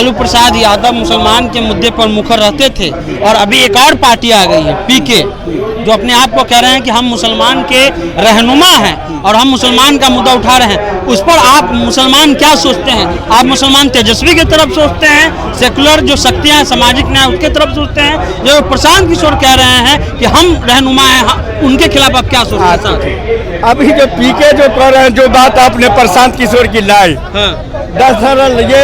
लालू प्रसाद यादव मुसलमान के मुद्दे पर मुखर रहते थे और अभी एक और पार्टी आ गई है पीके, जो अपने आप को कह रहे हैं कि हम मुसलमान के रहनुमा हैं और हम मुसलमान का मुद्दा उठा रहे हैं। उस पर आप मुसलमान क्या सोचते हैं? आप मुसलमान तेजस्वी की तरफ सोचते हैं, सेकुलर जो शक्तियां हैं सामाजिक न्याय उसके तरफ सोचते हैं, जो प्रशांत किशोर कह रहे हैं कि हम रहनुमा हैं, उनके खिलाफ आप क्या सोचते हैं? अभी जो पीके जो कह रहे हैं, जो बात आपने प्रशांत किशोर की लाई, दरअसल ये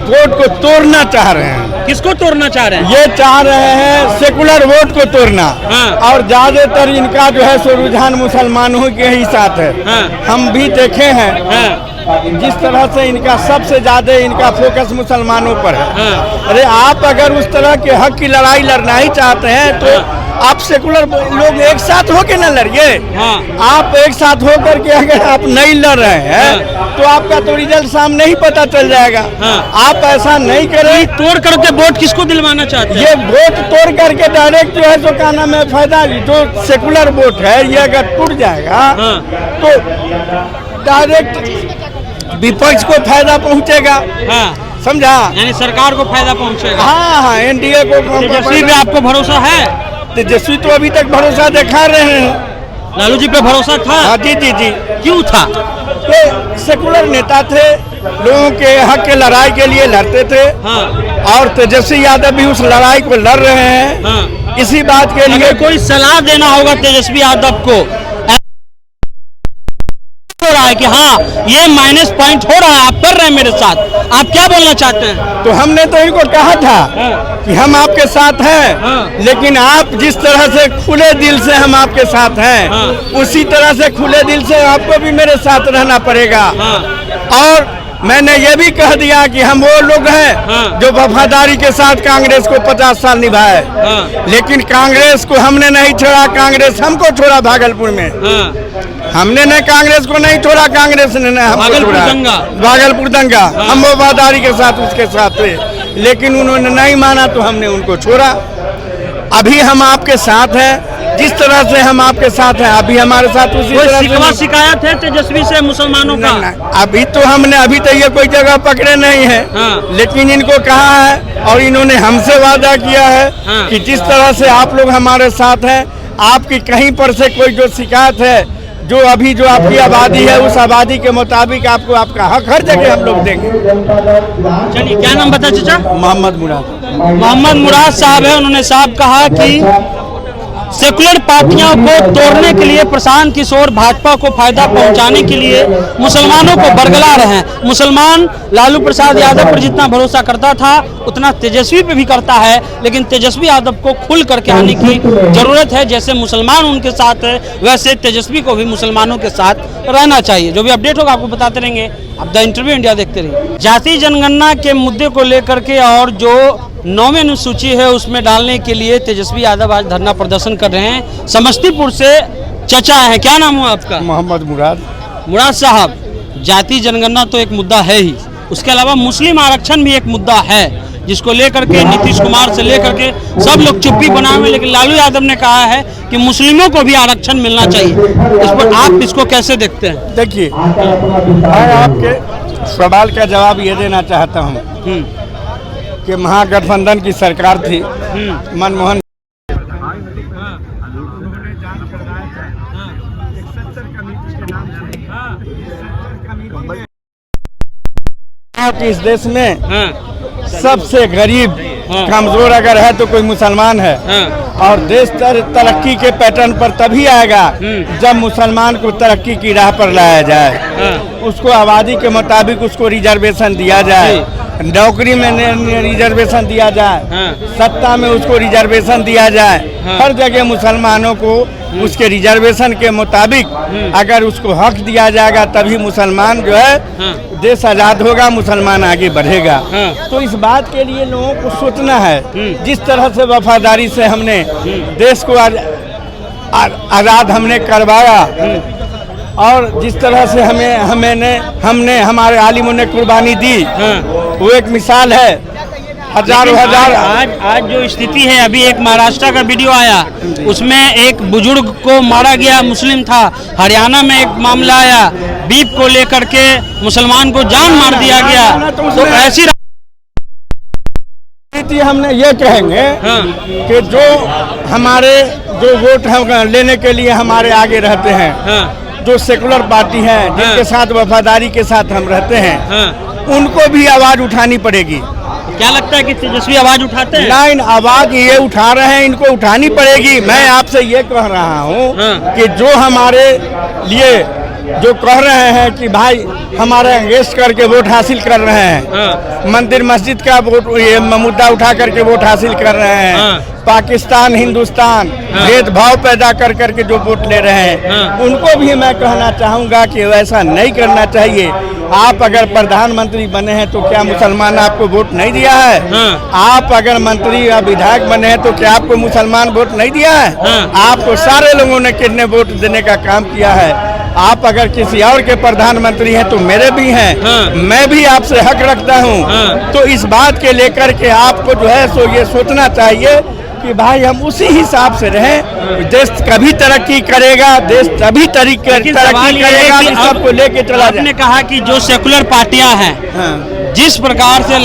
वोट को तोड़ना चाह रहे हैं। किसको तोड़ना चाह रहे हैं? ये चाह रहे हैं सेकुलर वोट को तोड़ना। और ज्यादातर इनका जो है सो रुझान मुसलमानों के ही साथ है। हम भी देखे हैं जिस तरह से इनका सबसे ज्यादा इनका फोकस मुसलमानों पर है। अरे आप अगर उस तरह के हक की लड़ाई लड़ना ही चाहते हैं तो आप सेकुलर लोग एक साथ होकर न लड़िए। आप एक साथ होकर के अगर आप नहीं लड़ रहे हैं तो आपका तो रिजल्ट सामने ही पता चल जाएगा। आप ऐसा नहीं करें। तोड़ करके वोट किसको दिलवाना चाहते हैं? ये वोट तोड़ करके डायरेक्ट जो है सो क्या नाम है फायदा, जो सेकुलर वोट है ये अगर टूट जाएगा तो डायरेक्ट विपक्ष को फायदा पहुंचेगा। समझा? यानी सरकार को फायदा पहुंचेगा। हाँ, एनडीए को। तेजस्वी पे आपको भरोसा है? तेजस्वी तो अभी तक भरोसा दिखा रहे हैं। लालू जी पे भरोसा था? हाँ जी जी जी। क्यों था? ये सेकुलर नेता थे, लोगों के हक के लड़ाई के लिए लड़ते थे। और तेजस्वी यादव भी उस लड़ाई को लड़ रहे हैं। इसी बात के लिए कोई सलाह देना होगा तेजस्वी यादव को हो रहा है कि हाँ ये माइनस पॉइंट हो रहा है, आप कर रहे हैं मेरे साथ, आप क्या बोलना चाहते हैं? तो हमने तो इनको कहा था कि हम आपके साथ हैं, लेकिन आप जिस तरह से खुले दिल से हम आपके साथ हैं, उसी तरह से खुले दिल से आपको भी मेरे साथ रहना पड़ेगा। और मैंने ये भी कह दिया कि हम वो लोग हैं जो वफादारी के साथ कांग्रेस को 50 साल निभाए, लेकिन कांग्रेस को हमने नहीं छोड़ा, कांग्रेस हमको छोड़ा। भागलपुर में हमने ने कांग्रेस को नहीं छोड़ा, कांग्रेस ने हमको छोड़ा। भागलपुर दंगा हम वफादारी के साथ उसके साथ थे, लेकिन उन्होंने नहीं माना तो हमने उनको छोड़ा। अभी हम आपके साथ हैं, जिस तरह से हम आपके साथ हैं अभी हमारे साथ उसी तरह से। शिकायत है तेजस्वी से मुसलमानों का? अभी तो हमने अभी तो ये कोई जगह पकड़े नहीं है। लेकिन इनको कहा है और इन्होंने हमसे वादा किया है कि जिस तरह से आप लोग हमारे साथ हैं, आपकी कहीं पर से कोई जो शिकायत है, जो अभी जो आपकी आबादी है उस आबादी के मुताबिक आपको आपका हक हर जगह हम लोग देंगे। चलिए, क्या नाम बता चाचा? मोहम्मद मुराद। मोहम्मद मुराद साहब है। उन्होंने साहब कहा कि सेकुलर पार्टियों को तोड़ने के लिए प्रशांत किशोर भाजपा को फायदा पहुंचाने के लिए मुसलमानों को बरगला रहे हैं। मुसलमान लालू प्रसाद यादव पर जितना भरोसा करता था उतना तेजस्वी पे भी करता है, लेकिन तेजस्वी यादव को खुल करके आने की जरूरत है। जैसे मुसलमान उनके साथ है वैसे तेजस्वी को भी मुसलमानों के साथ रहना चाहिए। जो भी अपडेट होगा आपको बताते रहेंगे। आप द इंटरव्यू इंडिया देखते रहिए। जाति जनगणना के मुद्दे को लेकर के और जो 9वीं अनुसूची है उसमें डालने के लिए तेजस्वी यादव आज धरना प्रदर्शन कर रहे हैं। समस्तीपुर से चचा है। क्या नाम हुआ आपका? मोहम्मद मुराद। मुराद साहब, जाति जनगणना तो एक मुद्दा है ही, उसके अलावा मुस्लिम आरक्षण भी एक मुद्दा है, जिसको लेकर के नीतीश कुमार से लेकर के सब लोग चुप्पी बनाए हुए, लेकिन लालू यादव ने कहा है कि मुस्लिमों को भी आरक्षण मिलना चाहिए। इस पर आप इसको कैसे देखते हैं? देखिए, मैं आपके सवाल का जवाब ये देना चाहता हूँ कि महागठबंधन की सरकार थी, मनमोहन इस देश में सबसे गरीब कमजोर अगर है तो कोई मुसलमान है। और देश तरक्की के पैटर्न पर तभी आएगा जब मुसलमान को तरक्की की राह पर लाया जाए, उसको आबादी के मुताबिक उसको रिजर्वेशन दिया जाए, नौकरी में रिजर्वेशन दिया जाए, सत्ता में उसको रिजर्वेशन दिया जाए। हर जगह मुसलमानों को उसके रिजर्वेशन के मुताबिक अगर उसको हक दिया जाएगा तभी मुसलमान जो है देश आजाद होगा, मुसलमान आगे बढ़ेगा। तो इस बात के लिए लोगों को सोचना है। जिस तरह से वफादारी से हमने देश को आजाद हमने करवाया और जिस तरह से हमने हमारे आलिमों ने कुर्बानी दी, वो एक मिसाल है। हजारों आज जो स्थिति है, अभी एक महाराष्ट्र का वीडियो आया, उसमें एक बुजुर्ग को मारा गया, मुस्लिम था। हरियाणा में एक मामला आया, बीफ को लेकर के मुसलमान को जान मार दिया गया। तो ऐसी राजनीति हमने ये कहेंगे हाँ। कि जो हमारे जो वोट हम लेने के लिए हमारे आगे रहते हैं, हाँ। जो सेकुलर पार्टी है, जिनके साथ वफादारी के साथ हम रहते हैं, हाँ। उनको भी आवाज उठानी पड़ेगी। क्या लगता है कि तेजस्वी आवाज उठाते हैं? लाइन आवाज ये उठा रहे हैं, इनको उठानी पड़ेगी। मैं आपसे ये कह रहा हूँ हाँ। कि जो हमारे लिए जो कह रहे हैं कि भाई हमारे अंगेज करके वोट हासिल कर रहे हैं, हाँ। मंदिर मस्जिद का वोट ये मुद्दा उठा करके वोट हासिल कर रहे हैं, हाँ। पाकिस्तान हिंदुस्तान हाँ। भेदभाव पैदा कर करके जो वोट ले रहे हैं, हाँ। उनको भी मैं कहना चाहूँगा कि वैसा नहीं करना चाहिए। आप अगर प्रधानमंत्री बने हैं तो क्या मुसलमान आपको वोट नहीं दिया है? हाँ। आप अगर मंत्री या विधायक बने हैं तो क्या आपको मुसलमान वोट नहीं दिया है? हाँ। आपको सारे लोगों ने कितने वोट देने का काम किया है। आप अगर किसी और के प्रधानमंत्री हैं तो मेरे भी हैं, हाँ। मैं भी आपसे हक रखता हूं। हाँ। तो इस बात के लेकर के आपको जो है सो ये सोचना चाहिए कि भाई हम उसी हिसाब से रहें। देश कभी तरक्की करेगा, देश तभी तरक्की करेगा कि सबको लेके चला जाए। आपने कहा कि जो सेकुलर पार्टियां हैं, हाँ। जिस प्रकार से